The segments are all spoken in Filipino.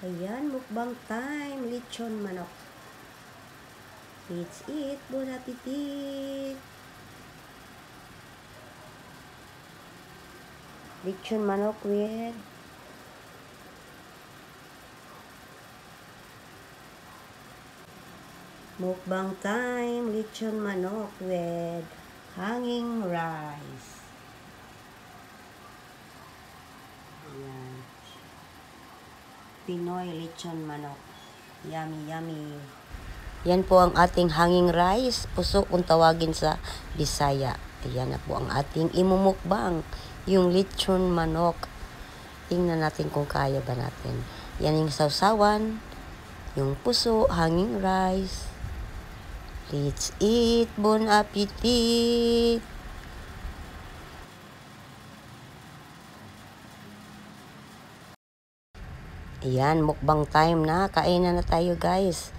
Ayan, mukbang time. Lechon manok. Let's eat. Bon appetit. Lechon manok with mukbang time. Lechon manok with hanging rice. Ayan. Pinoy lechon manok. Yummy, yummy. Yan po ang ating hanging rice. Puso kung tawagin sa Bisaya. Ayan na po ang ating imumukbang. Yung lechon manok. Tingnan natin kung kaya ba natin. Yan yung sausawan. Yung puso, hanging rice. Let's eat. Bon appetit. Ayan, mukbang time na. Kainan na tayo, guys.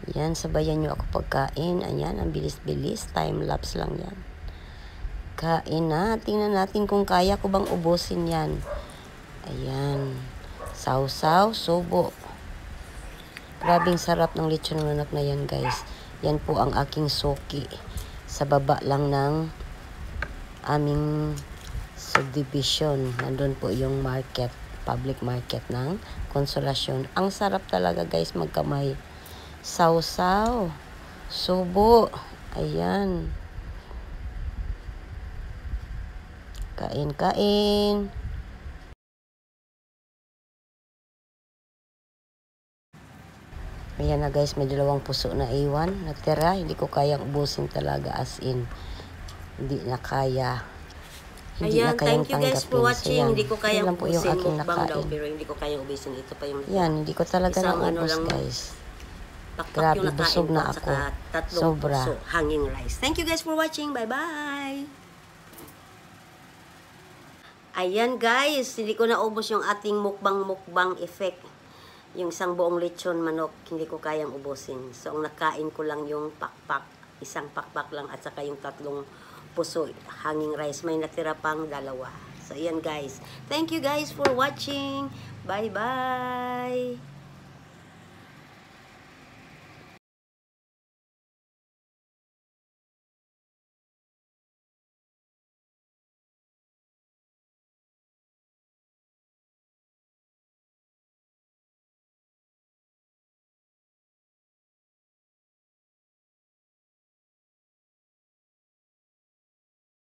Ayan, sabayan nyo ako pagkain. Ayan, ang bilis-bilis. Time-lapse lang yan. Kain na. Tingnan natin kung kaya ko bang ubusin yan. Ayan. Sausaw, subo. Grabing sarap ng lechon manok na yan, guys. Yan po ang aking suki. Sa baba lang ng aming subdivision. Nandun po yung market. Public market ng Konsolasyon. Ang sarap talaga, guys, magkamay. Sausaw, subo. Ayan. Kain, kain. Ayan na, guys, may dalawang puso na iwan. Natira, hindi ko kayang ubusin talaga, as in. Hindi na kaya. Hindi Ayan, na kayang thank you guys for watching. Ayan. Hindi ko kayang po yung ubusin aking mukbang daw, nakain. pero hindi ko kayang ubusin. Ito pa yung Yan, hindi ko talaga isang naubos, lang, guys. pakpak Grabe, yung nakain busog ko na at ako. saka tatlong Sobra. puso, hanging rice. Thank you guys for watching. Bye-bye! Ayan guys, hindi ko naubos yung ating mukbang effect. Yung isang buong lechon manok, hindi ko kayang ubusin. So, ang nakain ko lang yung pakpak. Isang pakpak lang at saka yung tatlong puso, hanging rice. May natira pang dalawa. So, ayan guys. Thank you guys for watching. Bye-bye!